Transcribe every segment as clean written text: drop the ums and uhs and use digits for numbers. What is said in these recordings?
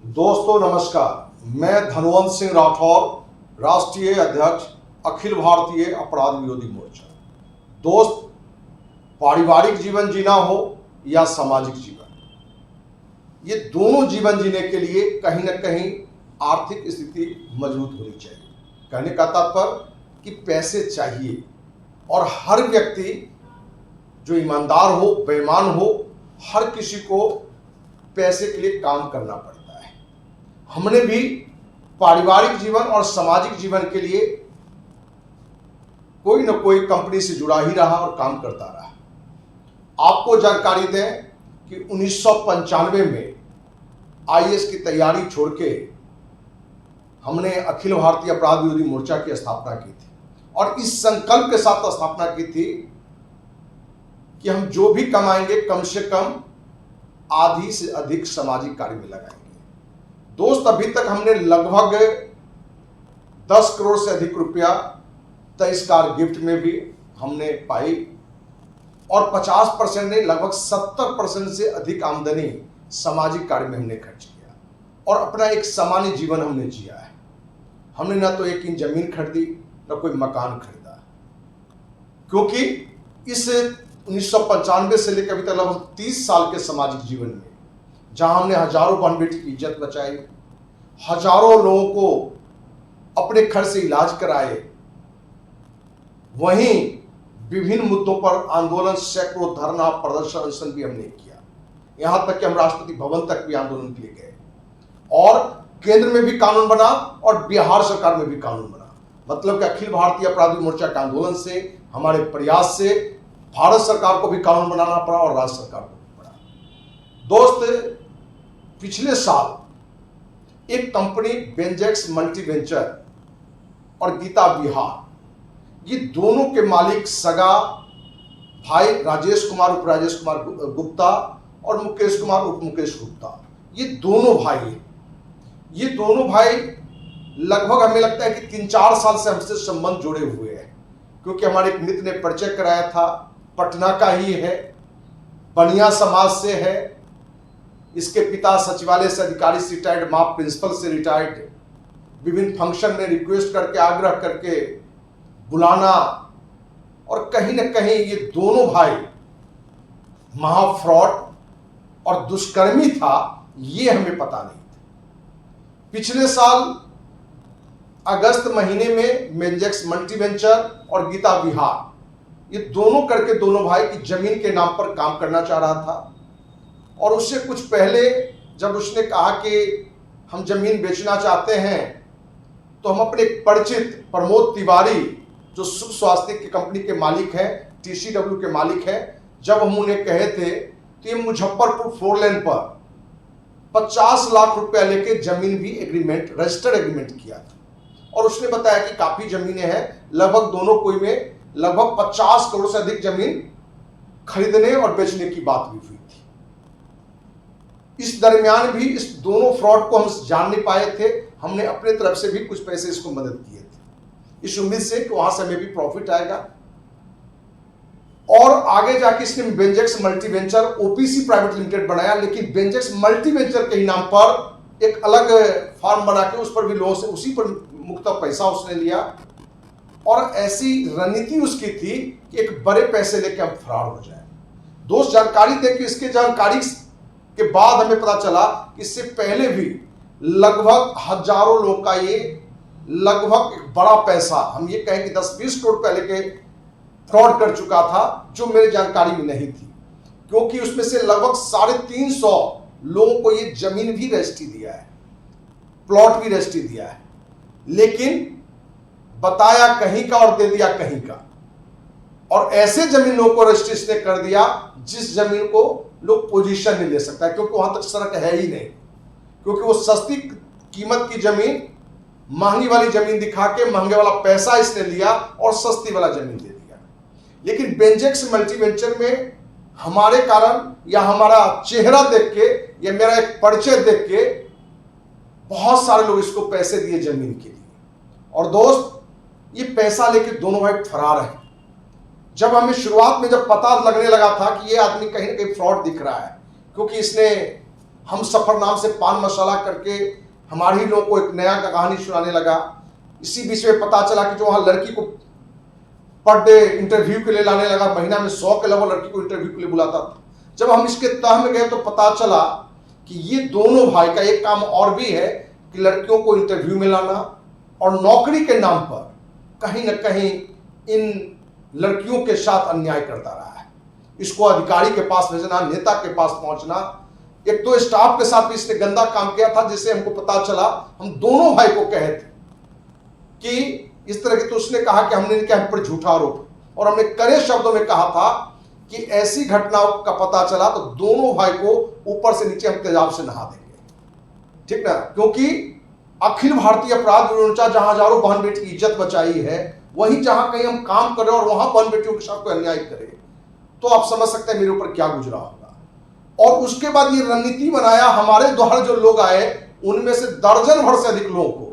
दोस्तों नमस्कार, मैं धनवंत सिंह राठौर, राष्ट्रीय अध्यक्ष अखिल भारतीय अपराध विरोधी मोर्चा। दोस्त, पारिवारिक जीवन जीना हो या सामाजिक जीवन, ये दोनों जीवन जीने के लिए कहीं ना कहीं आर्थिक स्थिति मजबूत होनी चाहिए। कहने का तात्पर्य कि पैसे चाहिए और हर व्यक्ति जो ईमानदार हो, बेईमान हो, हर किसी को पैसे के लिए काम करना पड़ता है। हमने भी पारिवारिक जीवन और सामाजिक जीवन के लिए कोई न कोई कंपनी से जुड़ा ही रहा और काम करता रहा। आपको जानकारी दें कि 1995 में आईएएस की तैयारी छोड़ के हमने अखिल भारतीय अपराध विरोधी मोर्चा की स्थापना की थी और इस संकल्प के साथ स्थापना की थी कि हम जो भी कमाएंगे कम से कम आधी से अधिक सामाजिक कार्य में लगाएंगे। दोस्त, अभी तक हमने लगभग 10 करोड़ से अधिक रुपया 23 कार गिफ्ट में भी हमने पाई और 50% ने लगभग 70% से अधिक आमदनी सामाजिक कार्य में हमने खर्च किया और अपना एक सामान्य जीवन हमने जिया है। हमने ना तो एक इंच जमीन खरीदी ना कोई मकान खरीदा, क्योंकि इस 1995 से लेकर अभी तक लगभग 30 साल के सामाजिक जीवन में जहां हमने हजारों बहन बेटी की इज्जत बचाई, हजारों लोगों को अपने खर्च से इलाज कराए, वहीं विभिन्न मुद्दों पर आंदोलन, सैकड़ों धरना, प्रदर्शन, अनशन भी हमने किया। यहां तक कि हम राष्ट्रपति भवन तक भी आंदोलन के लिए गए और केंद्र में भी कानून बना और बिहार सरकार में भी कानून बना। मतलब कि अखिल भारतीय अपराधी मोर्चा के आंदोलन से, हमारे प्रयास से भारत सरकार को भी कानून बनाना पड़ा और राज्य सरकार को भी पड़ा। दोस्त, पिछले साल एक कंपनी बेंजेक्स मल्टी वेंचर और गीता विहार, ये दोनों के मालिक सगा भाई राजेश कुमार उप राजेश कुमार गुप्ता और मुकेश कुमार उप मुकेश गुप्ता, ये दोनों भाई हैं। ये दोनों भाई लगभग हमें लगता है कि 3-4 साल से हमसे संबंध जुड़े हुए हैं, क्योंकि हमारे एक मित्र ने परिचय कराया था। पटना का ही है, बनिया समाज से है। इसके पिता सचिवालय से अधिकारी से रिटायर्ड, मां प्रिंसिपल से रिटायर्ड। विभिन्न फंक्शन में रिक्वेस्ट करके, आग्रह करके बुलाना, और कहीं ना कहीं ये दोनों भाई महा फ्रॉड और दुष्कर्मी था, ये हमें पता नहीं था। पिछले साल अगस्त महीने में बेंजेक्स मल्टी वेंचर और गीता विहार, ये दोनों करके दोनों भाई की जमीन के नाम पर काम करना चाह रहा था और उससे कुछ पहले जब उसने कहा कि हम जमीन बेचना चाहते हैं, तो हम अपने परिचित प्रमोद तिवारी, जो सुख स्वास्थ्य की कंपनी के मालिक हैं, टीसीडब्ल्यू के मालिक हैं, जब हम उन्हें कहे थे तो ये मुजफ्फरपुर 4 लेन पर 50 लाख रुपया लेके जमीन भी एग्रीमेंट, रजिस्टर्ड एग्रीमेंट किया था और उसने बताया कि काफी जमीनें हैं, लगभग दोनों कोई में लगभग 50 करोड़ से अधिक जमीन खरीदने और बेचने की बात भी हुई थी। इस दरमियान भी इस दोनों फ्रॉड को हम जान नहीं पाए थे। हमने अपने तरफ से भी कुछ पैसे इसको मदद किए थे, इस उम्मीद से कि वहां से हमें भी प्रॉफिट आएगा। और आगे जाके इसने बेंजेक्स multi venture OPC private limited बनाया, लेकिन बेंजेक्स मल्टी वेंचर के ही नाम पर एक अलग फार्म बना के उस पर भी लोगों से उसी पर मुक्त पैसा उसने लिया और ऐसी रणनीति उसकी थी कि एक बड़े पैसे लेके हम फरार हो जाए। दोस्त, जानकारी दे कि इसके जानकारी के बाद हमें पता चला कि इससे पहले भी लगभग हजारों लोगों का ये लगभग एक बड़ा पैसा, हम ये कहें कि 10-20 करोड़ रुपया लेके फ्रॉड कर चुका था, जो मेरी जानकारी में नहीं थी, क्योंकि उसमें से लगभग 350 लोगों को ये जमीन भी रजिस्ट्री दिया है, प्लॉट भी रजिस्ट्री दिया है, लेकिन बताया कहीं का और दे दिया कहीं का। और ऐसे जमीनों को रजिस्ट्री इसने कर दिया जिस जमीन को लोग पोजीशन नहीं ले सकता है, क्योंकि वहां तक सड़क है ही नहीं, क्योंकि वो सस्ती कीमत की जमीन महंगी वाली जमीन दिखा के महंगे वाला पैसा इसने लिया और सस्ती वाला जमीन दे दिया। लेकिन बेंजेक्स मल्टी वेंचर में हमारे कारण या हमारा चेहरा देख के या मेरा एक परिचय देख के बहुत सारे लोग इसको पैसे दिए जमीन के लिए। और दोस्त, ये पैसा लेके दोनों भाई फरार हैं। जब हमें शुरुआत में जब पता लगने लगा था कि ये आदमी कहीं ना कहीं फ्रॉड दिख रहा है, क्योंकि इसने हम सफर नाम से पान मसाला करके हमारे ही लोगों को एक नया कहानी सुनाने लगा। इसी बीच में पता चला कि जो वहाँ लड़की को पर डे इंटरव्यू के लिए लाने लगा, महीना में 100 के लगभग लड़की को इंटरव्यू के लिए बुलाता था। जब हम इसके तह में गए तो पता चला कि ये दोनों भाई का एक काम और भी है कि लड़कियों को इंटरव्यू में लाना और नौकरी के नाम पर कहीं ना कहीं इन लड़कियों के साथ अन्याय करता रहा है। इसको अधिकारी के पास भेजना, नेता के पास पहुंचना, एक तो स्टाफ के साथ भी इसने गंदा काम किया था, जिससे हमको पता चला। हम दोनों भाई को कहे थे कि इस तरह की, तो उसने कहा कि हमने इनके हम पर झूठा आरोप, और हमने कड़े शब्दों में कहा था कि ऐसी घटनाओं का पता चला तो दोनों भाई को ऊपर से नीचे हम तेजाब से नहा देंगे, ठीक ना। क्योंकि अखिल भारतीय अपराध विरोध जहां हजारों बहन बेटी की इज्जत बचाई है, वहीं जहां कहीं हम काम करें और वहां बहन बेटियों के साथ कोई अन्याय करें, तो आप समझ सकते हैं मेरे ऊपर क्या गुजरा होगा। और उसके बाद ये रणनीति बनाया, हमारे द्वारा जो लोग आए उनमें से दर्जन भर से अधिक लोगों को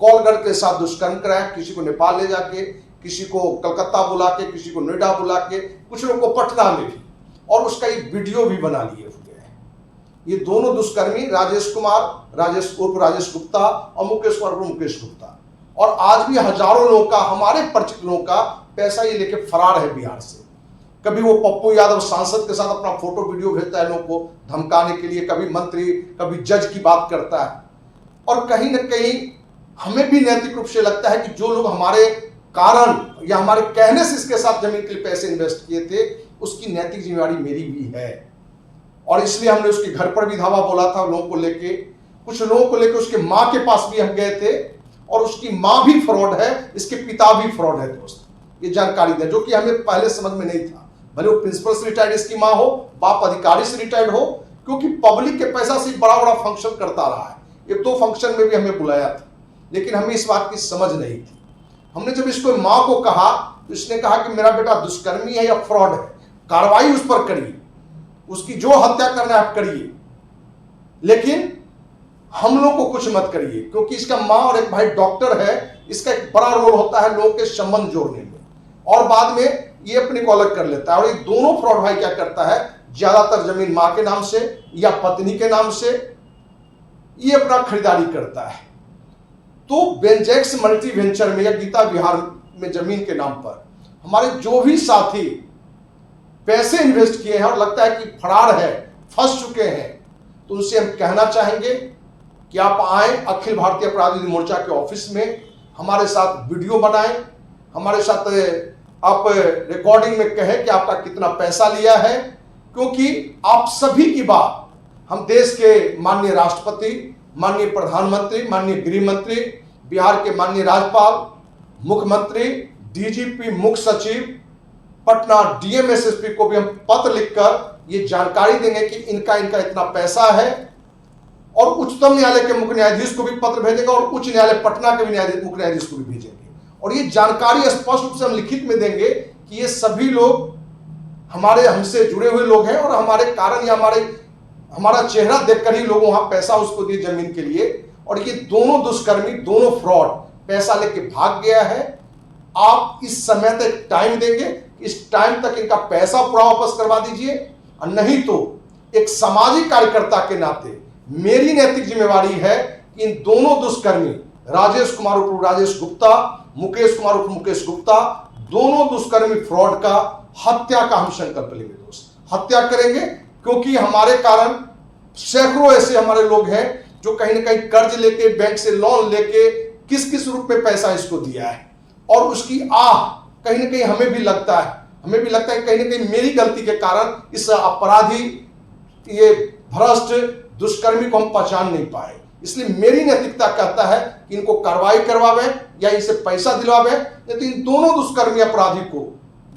कॉलगढ़ के साथ दुष्कर्म कराया, किसी को नेपाल ले जाके, किसी को कलकत्ता बुला के, किसी को नोएडा बुला के, कुछ लोगों को पटना में भी, और उसका एक वीडियो भी बना लिए हुए हैं। ये दोनों दुष्कर्मी राजेश कुमार, राजेश गुप्ता और मुकेश कुमार मुकेश गुप्ता, और आज भी हजारों लोगों का, हमारे परिचित लोगों का पैसा ये लेके फरार है बिहार से। कभी वो पप्पू यादव सांसद के साथ अपना फोटो वीडियो भेजता है लोगों को धमकाने के लिए, कभी मंत्री, कभी जज की बात करता है। और कहीं ना कहीं हमें भी नैतिक रूप से लगता है कि जो लोग हमारे कारण या हमारे कहने से इसके साथ जमीन के लिए पैसे इन्वेस्ट किए थे, उसकी नैतिक जिम्मेवारी मेरी भी है। और इसलिए हमने उसके घर पर भी धावा बोला था लोगों को लेके, कुछ लोगों को लेके उसके माँ के पास भी हम गए थे, और उसकी माँ भी फ्रॉड है, इसके पिता भी फ्रॉड है दोस्त, ये जानकारी दें, जो कि हमें पहले समझ में नहीं था। भले वो प्रिंसिपल से रिटायर्ड इसकी माँ हो, बाप अधिकारी से रिटायर्ड हो, क्योंकि पब्लिक के पैसा से बड़ा बड़ा फंक्शन करता रहा है। 1-2 फंक्शन में भी हमें बुलाया था, लेकिन हमें इस बात की समझ नहीं थी। हमने जब इसको माँ को कहा तो इसने कहा कि मेरा बेटा दुष्कर्मी है या फ्रॉड है, कार्रवाई उस पर करिए, उसकी जो हत्या करना है आप करिए, लेकिन हम लोग को कुछ मत करिए। क्योंकि इसका माँ और एक भाई डॉक्टर है, इसका एक बड़ा रोल होता है लोगों के संबंध जोड़ने में, और बाद में ये अपने को अलग कर लेता है। और ये दोनों फ्रॉड भाई क्या करता है, ज्यादातर जमीन माँ के नाम से या पत्नी के नाम से ये अपना खरीदारी करता है। तो बेंजेक्स मल्टी वेंचर में या गीता विहार में जमीन के नाम पर हमारे जो भी साथी पैसे इन्वेस्ट किए हैं और लगता है कि फरार है, फंस चुके हैं, तो उनसे हम कहना चाहेंगे कि आप आए अखिल भारतीय अपराध विरोधी मोर्चा के ऑफिस में, हमारे साथ वीडियो बनाएं, हमारे साथ आप रिकॉर्डिंग में कहें कि आपका कितना पैसा लिया है। क्योंकि आप सभी की बात हम देश के माननीय राष्ट्रपति, माननीय प्रधानमंत्री, माननीय गृह मंत्री, बिहार के माननीय राज्यपाल, मुख्यमंत्री, डीजीपी, मुख्य सचिव, पटना डीएम एसएसपी को भी हम पत्र लिखकर ये जानकारी देंगे कि इनका इतना पैसा है, और उच्चतम न्यायालय के मुख्य न्यायाधीश को भी पत्र भेजेंगे, और उच्च न्यायालय पटना के भी मुख्य न्यायाधीश को भी भेजेंगे। और ये जानकारी स्पष्ट रूप से हम लिखित में देंगे कि ये सभी लोग हमारे हमसे जुड़े हुए लोग हैं, और हमारे कारण या हमारा चेहरा देखकर ही लोग वहां पैसा उसको दिए जमीन के लिए। और ये दोनों दुष्कर्मी, दोनों फ्रॉड पैसा लेके भाग गया है। आप इस समय तक टाइम देंगे, इस टाइम तक इनका पैसा पूरा वापस करवा दीजिए, और नहीं तो एक सामाजिक कार्यकर्ता के नाते मेरी नैतिक जिम्मेवारी है कि इन दोनों दुष्कर्मी राजेश कुमार उर्फ राजेश गुप्ता, मुकेश कुमार उर्फ मुकेश गुप्ता, दोनों दुष्कर्मी फ्रॉड का हत्या का हम संकल्प लेंगे दोस्त, हत्या करेंगे। क्योंकि हमारे कारण सैकड़ों ऐसे हमारे लोग हैं जो कहीं ना कहीं कर्ज लेके, बैंक से लोन लेके, किस किस रूप में पैसा इसको दिया है, और उसकी कहीं ना कहीं हमें भी लगता है कहीं ना कहीं मेरी गलती के कारण इस अपराधी, ये भ्रष्ट दुष्कर्मी को हम पहचान नहीं पाए। इसलिए मेरी नैतिकता कहता है कि इनको कार्रवाई करवावे या इनसे पैसा दिलवावे, नहीं तो इन दोनों दुष्कर्मी अपराधी को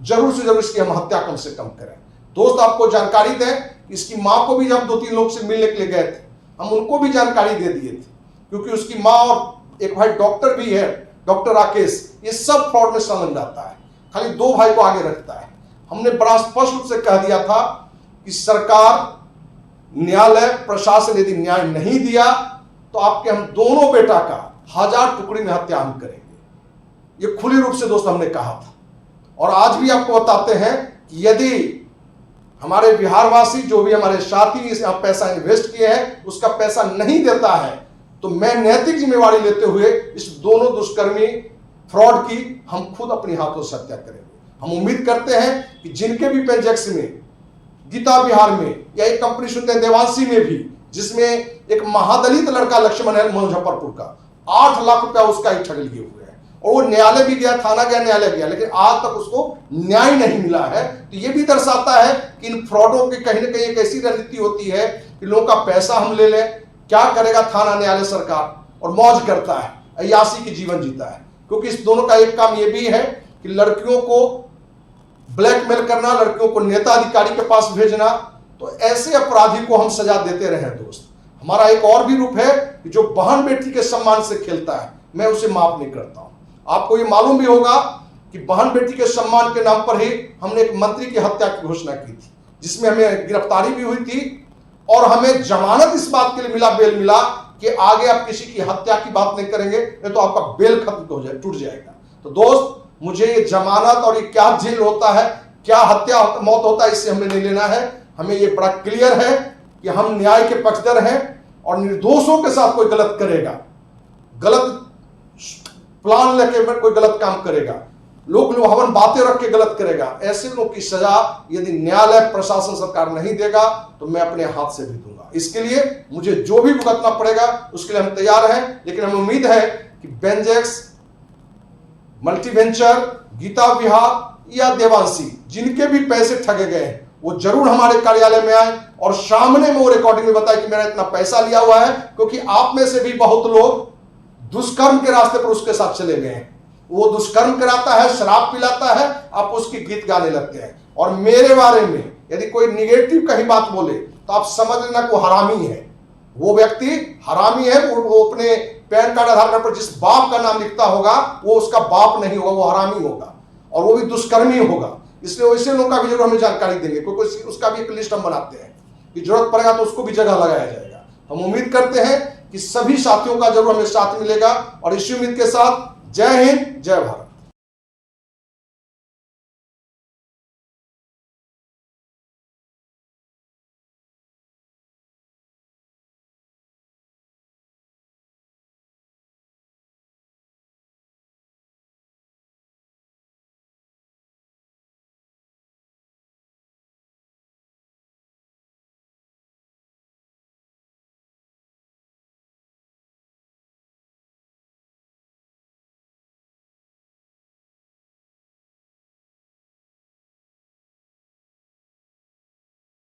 जरूर से जरूर इसकी हम हत्या कम से कम करें। दोस्त आपको जानकारी दें, इसकी माँ को भी जब 2-3 लोग से मिलने के लिए गए थे, हम उनको भी जानकारी दे दिए थे, क्योंकि उसकी माँ और एक भाई डॉक्टर भी है, डॉक्टर राकेश, ये सब फ्रॉड में संलग्न रहता है, खाली 2 भाई को आगे रखता है। हमने बड़ा स्पष्ट रूप से कह दिया था कि सरकार, न्यायालय, प्रशासन यदि न्याय नहीं दिया तो आपके हम दोनों बेटा का 1000 टुकड़ी में हत्या हम करेंगे। ये खुली रूप से दोस्त हमने कहा था, और आज भी आपको बताते हैं कि यदि हमारे बिहारवासी जो भी हमारे साथी इस यहाँ पैसा इन्वेस्ट किए हैं उसका पैसा नहीं देता है, तो मैं नैतिक जिम्मेवारी लेते हुए इस दोनों दुष्कर्मी फ्रॉड की हम खुद अपने हाथों से हत्या करेंगे। हम उम्मीद करते हैं कि जिनके भी प्रोजेक्ट्स में, गीता विहार में या एक कंपनी सुनते हैं देवांशी में भी, जिसमें एक महादलित लड़का लक्ष्मण है मुजफ्फरपुर का, 8 लाख रुपया उसका ही ठग लिए हुए हैं और वो न्यायालय भी गया, थाना गया, न्यायालय गया, लेकिन आज तक उसको न्याय नहीं मिला है। तो ये भी दर्शाता है कि इन फ्रॉडों की कहीं ना कहीं एक ऐसी रणनीति होती है कि लोगों का पैसा हम ले लें, क्या करेगा थाना न्यायालय सरकार, और मौज करता है, अय्याशी की जीवन जीता है। क्योंकि इस दोनों का एक काम यह भी है कि लड़कियों को ब्लैकमेल करना, लड़कियों को नेता अधिकारी के पास भेजना। तो ऐसे अपराधी को हम सजा देते रहे दोस्त। हमारा एक और भी रूप है कि जो बहन बेटी के सम्मान से खेलता है, मैं उसे माफ नहीं करता हूं। आपको ये मालूम भी होगा कि बहन बेटी के सम्मान के नाम पर ही हमने एक मंत्री की हत्या की घोषणा की थी, जिसमें हमें गिरफ्तारी भी हुई थी और हमें जमानत इस बात के लिए मिला, बेल मिला कि आगे आप किसी की हत्या की बात नहीं करेंगे, नहीं तो आपका बेल खत्म हो जाए, टूट जाएगा। तो दोस्त, मुझे ये जमानत और ये क्या जेल होता है, क्या हत्या मौत होता है, इससे हमें नहीं लेना है। हमें ये बड़ा क्लियर है कि हम न्याय के पक्षधर हैं और निर्दोषों के साथ कोई गलत करेगा, गलत प्लान लेके कोई गलत काम करेगा, लोक लुभावन बातें रख के गलत करेगा, ऐसे लोगों की सजा यदि न्यायालय, प्रशासन, सरकार नहीं देगा तो मैं अपने हाथ से भी दूंगा। इसके लिए मुझे जो भी भुगतना पड़ेगा उसके लिए हम तैयार हैं। लेकिन हमें उम्मीद है कि बेंजेक्स, मल्टीवेंचर, गीता विहार या देवांशी, जिनके भी पैसे ठगे गए हैं, वो जरूर हमारे कार्यालय में आए और सामने में वो रिकॉर्डिंग में बताए कि मेरा इतना पैसा लिया हुआ है। क्योंकि आप में से भी बहुत लोग दुष्कर्म के रास्ते पर उसके साथ चले गए हैं। वो दुष्कर्म कराता है, शराब पिलाता है, आप उसकी गीत गाने लगते हैं। और मेरे बारे में यदि कोई निगेटिव कहीं बात बोले तो आप समझ लेना कि वो हरामी है, वो व्यक्ति हरामी है। वो अपने पैन कार्ड, आधार कार्ड पर जिस बाप का नाम लिखता होगा वो उसका बाप नहीं होगा, वो हरामी होगा और वो भी दुष्कर्मी होगा। इसलिए वैसे लोगों का भी जरूर हमें जानकारी देंगे, क्योंकि उसका भी एक लिस्ट हम बनाते हैं कि जरूरत पड़ेगा तो उसको भी जगह लगाया जाएगा। हम उम्मीद करते हैं कि सभी साथियों का जरूर हमें साथ मिलेगा और इसी उम्मीद के साथ जय हिंद, जय भारत।